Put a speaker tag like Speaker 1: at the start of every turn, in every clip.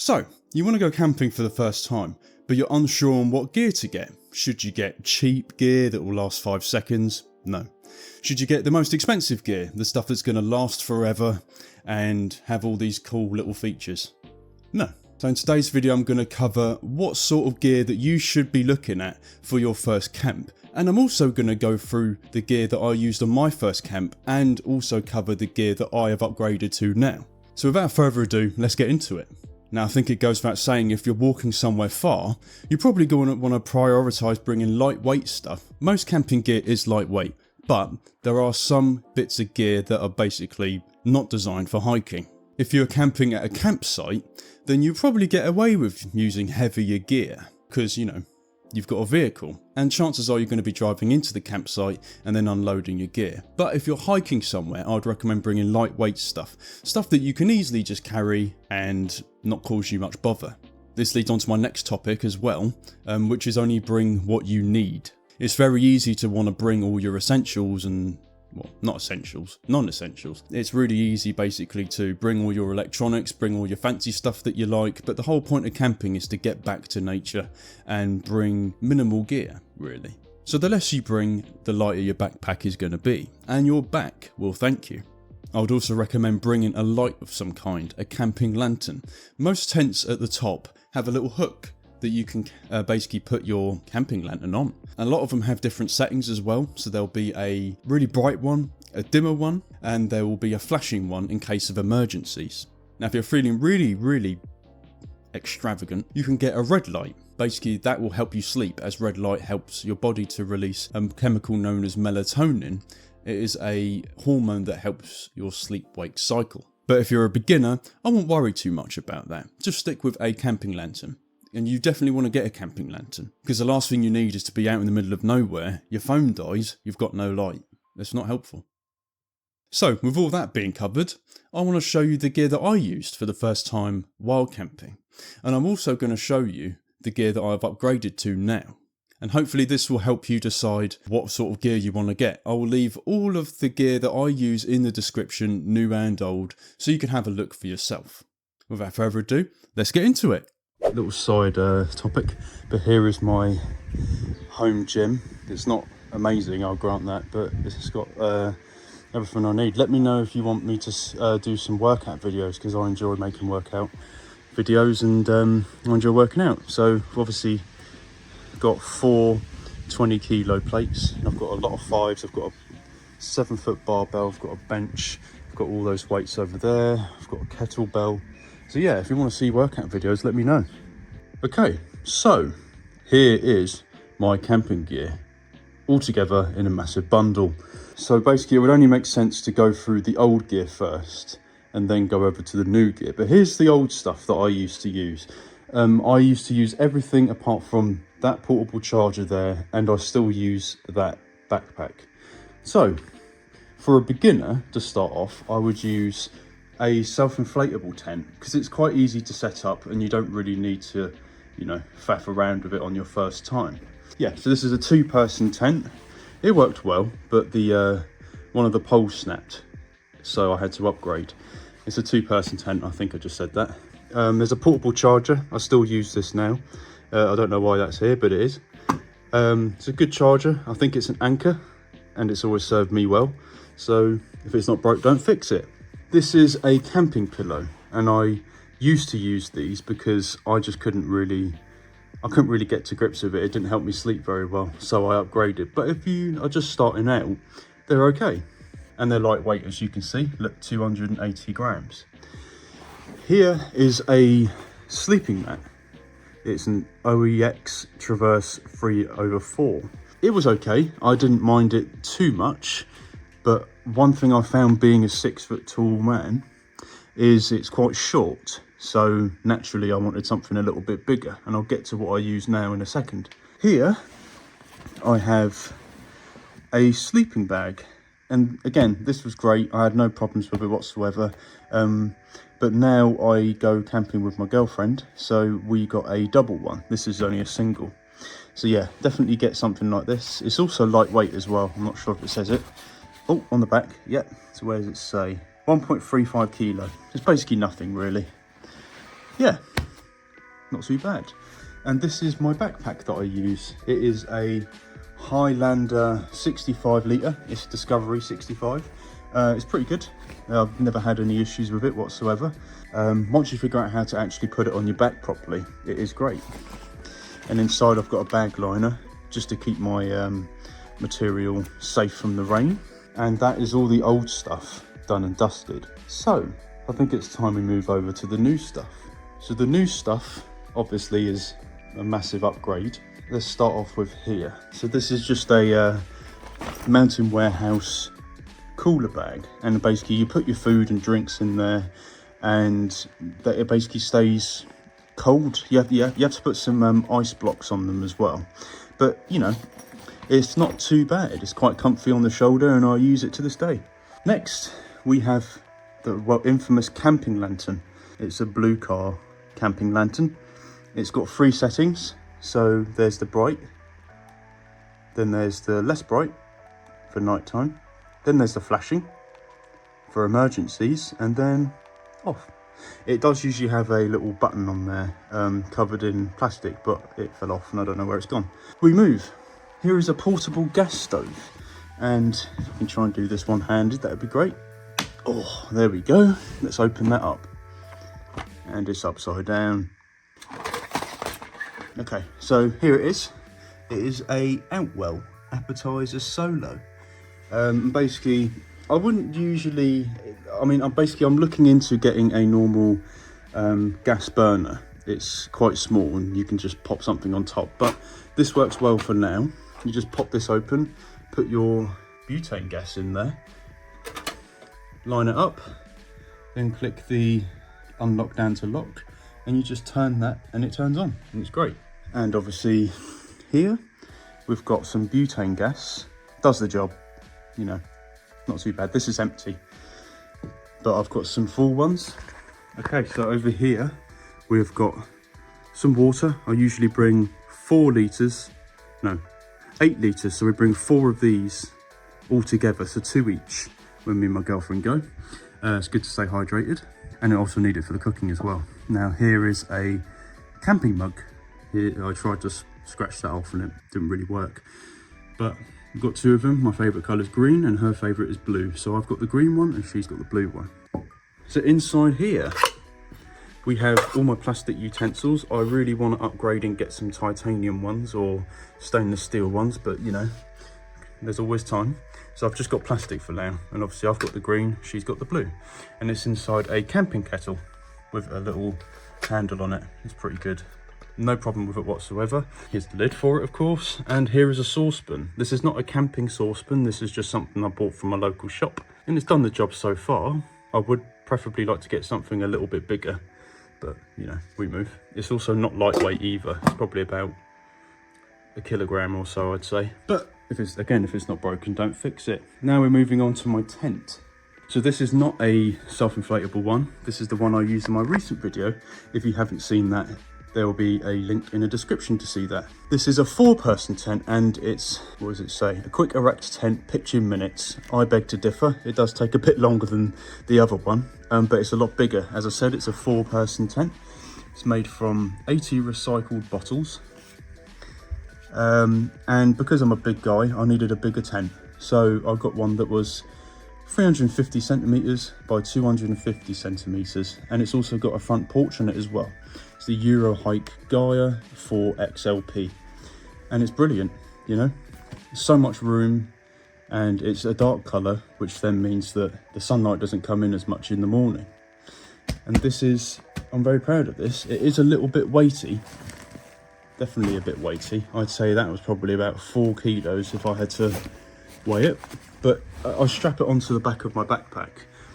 Speaker 1: So, you want to go camping for the first time, but you're unsure on what gear to get. Should you get cheap gear that will last 5 seconds? No. Should you get the most expensive gear, the stuff that's going to last forever and have all these cool little features? No. So in today's video I'm going to cover what sort of gear that you should be looking at for your first camp. And I'm also going to go through the gear that I used on my first camp and also cover the gear that I have upgraded to now. So without further ado, let's get into it. Now I think it goes without saying, if you're walking somewhere far, you're probably going to want to prioritise bringing lightweight stuff. Most camping gear is lightweight, but there are some bits of gear that are basically not designed for hiking. If you're camping at a campsite, then you probably get away with using heavier gear, because you've got a vehicle, and chances are you're going to be driving into the campsite and then unloading your gear. But if you're hiking somewhere, I'd recommend bringing lightweight stuff that you can easily just carry and not cause you much bother. This leads on to my next topic as well, which is only bring what you need. It's very easy to want to bring all your essentials and, well, not essentials, non-essentials. It's really easy basically to bring all your electronics, bring all your fancy stuff that you like, but the whole point of camping is to get back to nature and bring minimal gear, really. So the less you bring, the lighter your backpack is going to be, and your back will thank you. I would also recommend bringing a light of some kind, a camping lantern. Most tents at the top have a little hook that you can basically put your camping lantern on. A lot of them have different settings as well, so there'll be a really bright one, a dimmer one, and there will be a flashing one in case of emergencies. Now if you're feeling really extravagant, you can get a red light. Basically that will help you sleep, as red light helps your body to release a chemical known as melatonin. It is a hormone that helps your sleep-wake cycle. But if you're a beginner, I won't worry too much about that. Just stick with a camping lantern. And you definitely want to get a camping lantern, because the last thing you need is to be out in the middle of nowhere, your phone dies, you've got no light. That's not helpful. So with all that being covered, I want to show you the gear that I used for the first time while camping. And I'm also going to show you the gear that I've upgraded to now. And hopefully this will help you decide what sort of gear you want to get. I will leave all of the gear that I use in the description, new and old, so you can have a look for yourself. Without further ado, let's get into it. Little side topic, but here is my home gym. It's not amazing, I'll grant that, but it's got everything I need. Let me know if you want me to do some workout videos, because I enjoy making workout videos and I enjoy working out. So I've obviously got 4 20-kilo plates, and I've got a lot of 5s. I've got a 7-foot barbell, I've got a bench, I've got all those weights over there, I've got a kettlebell. So yeah, if you want to see workout videos, let me know. Okay, so here is my camping gear, all together in a massive bundle. So basically it would only make sense to go through the old gear first and then go over to the new gear. But here's the old stuff that I used to use. I used to use everything apart from that portable charger there, and I still use that backpack. So for a beginner to start off, I would use a self-inflatable tent, because it's quite easy to set up and you don't really need to, faff around with it on your first time. Yeah, so this is a 2-person tent. It worked well, but the one of the poles snapped, so I had to upgrade. It's a 2-person tent, I think I just said that. There's a portable charger. I still use this now. I don't know why that's here, but it is. It's a good charger. I think it's an Anker, and it's always served me well. So if it's not broke, don't fix it. This is a camping pillow, and I used to use these because I couldn't really get to grips with it. It didn't help me sleep very well, so I upgraded. But if you are just starting out, they're okay. And they're lightweight, as you can see. Look, 280 grams. Here is a sleeping mat. It's an OEX Traverse 3/4. It was okay. I didn't mind it too much. But one thing I found, being a 6-foot tall man, is it's quite short. So naturally I wanted something a little bit bigger, and I'll get to what I use now in a second. Here I have a sleeping bag. And again, this was great. I had no problems with it whatsoever. But now I go camping with my girlfriend, so we got a double one. This is only a single. So yeah, definitely get something like this. It's also lightweight as well. I'm not sure if it says it. Oh, on the back, yeah. So where does it say? 1.35 kilo. It's basically nothing really. Yeah, not too bad. And this is my backpack that I use. It is a Highlander 65 litre, it's Discovery 65. It's pretty good. I've never had any issues with it whatsoever. Once you figure out how to actually put it on your back properly, it is great. And inside I've got a bag liner just to keep my material safe from the rain. And that is all the old stuff done and dusted. So I think it's time we move over to the new stuff. So the new stuff obviously is a massive upgrade. Let's start off with here. So this is just a Mountain Warehouse cooler bag, and basically you put your food and drinks in there and that it basically stays cold. You have to put some ice blocks on them as well, but you know, it's not too bad. It's quite comfy on the shoulder and I use it to this day. Next we have the infamous camping lantern. It's a Blue Car camping lantern. It's got 3 settings. So there's the bright, then there's the less bright for nighttime, then there's the flashing for emergencies, and then off. It does usually have a little button on there covered in plastic, but it fell off and I don't know where it's gone. We move. Here is a portable gas stove, and if I can try and do this one-handed, that would be great. Oh, there we go. Let's open that up, and it's upside down. Okay, so here it is. It is a Outwell Appetizer Solo. Basically, I wouldn't usually, I'm looking into getting a normal gas burner. It's quite small and you can just pop something on top, but this works well for now. You just pop this open, put your butane gas in there, line it up, then click the unlock down to lock, and you just turn that and it turns on, and it's great. And obviously here we've got some butane gas. Does the job, you know, not too bad. This is empty, but I've got some full ones. Okay, so over here we've got some water. I usually bring 8 litres, so we bring 4 of these all together, so 2 each when me and my girlfriend go. It's good to stay hydrated, and I also need it for the cooking as well. Now here is a camping mug. Here, I tried to scratch that off and it didn't really work, but I've got 2 of them. My favourite colour is green and her favourite is blue, so I've got the green one and she's got the blue one. So inside here we have all my plastic utensils. I really want to upgrade and get some titanium ones or stainless steel ones, but you know, there's always time. So I've just got plastic for now, and obviously I've got the green, she's got the blue, and it's inside a camping kettle with a little handle on it. It's pretty good, no problem with it whatsoever. Here's the lid for it, of course, and here is a saucepan. This is not a camping saucepan, this is just something I bought from a local shop, and it's done the job so far. I would preferably like to get something a little bit bigger, but you know, we move. It's also not lightweight either. It's probably about a kilogram or so, I'd say. But if it's not broken, don't fix it. Now we're moving on to my tent. So this is not a self-inflatable one. This is the one I used in my recent video. If you haven't seen that, there will be a link in the description to see that. This is a 4-person tent, and it's, what does it say? A quick erect tent, pitch in minutes. I beg to differ. It does take a bit longer than the other one, but it's a lot bigger. As I said, it's a 4-person tent. It's made from 80 recycled bottles. And because I'm a big guy, I needed a bigger tent. So I got one that was 350 centimeters by 250 centimeters, and it's also got a front porch on it as well. It's the Eurohike Gaia 4XLP, and it's brilliant, you know, so much room, and it's a dark color, which then means that the sunlight doesn't come in as much in the morning. And this is, I'm very proud of this. It is a little bit weighty, definitely a bit weighty. I'd say that was probably about 4 kilos if I had to weigh it, but I strap it onto the back of my backpack,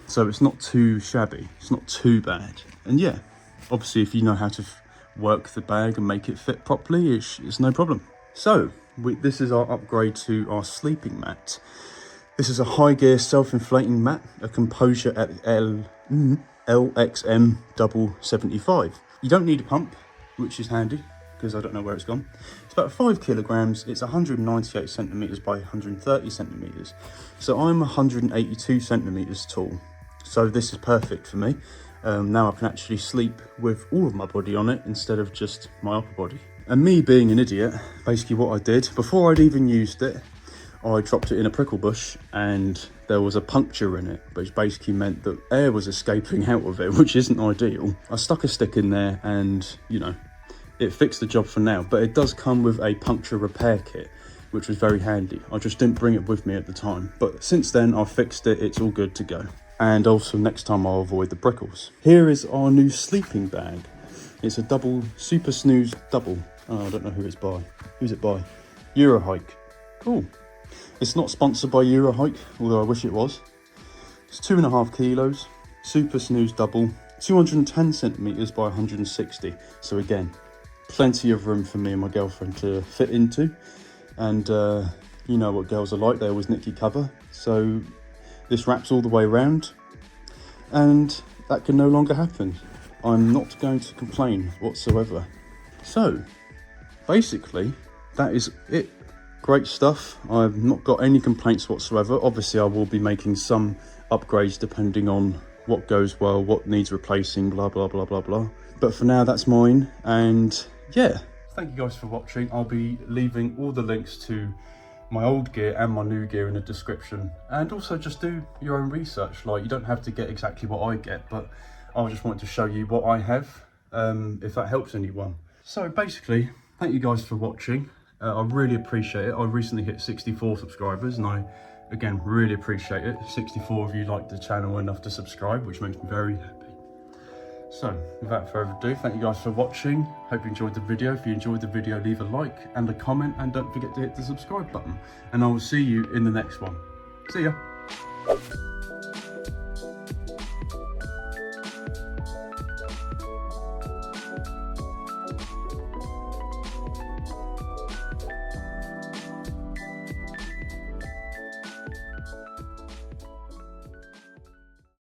Speaker 1: so it's not too shabby, it's not too bad. And yeah, obviously if you know how to work the bag and make it fit properly, it's no problem. So this is our upgrade to our sleeping mat. This is a high gear self-inflating mat, a Composure at LXM 75. You don't need a pump, which is handy, because I don't know where it's gone. It's about 5 kilograms. It's 198 centimeters by 130 centimeters. So I'm 182 centimeters tall. So this is perfect for me. Now I can actually sleep with all of my body on it instead of just my upper body. And me being an idiot, basically what I did, before I'd even used it, I dropped it in a prickle bush and there was a puncture in it, which basically meant that air was escaping out of it, which isn't ideal. I stuck a stick in there and, you know, it fixed the job for now, but it does come with a puncture repair kit, which was very handy. I just didn't bring it with me at the time, but since then I've fixed it, it's all good to go. And also next time I'll avoid the prickles. Here is our new sleeping bag. It's a double, Super Snooze double. Oh, I don't know who it's by. Who's it by? Eurohike. Cool. It's not sponsored by Eurohike, although I wish it was. It's 2.5 kilos, Super Snooze double, 210 centimeters by 160. So again, plenty of room for me and my girlfriend to fit into. And you know what girls are like, they always nick your cover. So this wraps all the way around, and that can no longer happen. I'm not going to complain whatsoever. So basically, that is it. Great stuff. I've not got any complaints whatsoever. Obviously, I will be making some upgrades depending on what goes well, what needs replacing, blah, blah, blah, blah, blah. But for now, that's mine. And yeah, thank you guys for watching. I'll be leaving all the links to my old gear and my new gear in the description. And also just do your own research. Like, you don't have to get exactly what I get, but I just wanted to show you what I have, if that helps anyone. So basically, thank you guys for watching. I really appreciate it. I recently hit 64 subscribers and I, again, really appreciate it. 64 of you like the channel enough to subscribe, which makes me very happy. So, without further ado, thank you guys for watching. Hope you enjoyed the video. If you enjoyed the video, leave a like and a comment, and don't forget to hit the subscribe button. And I will see you in the next one. See ya.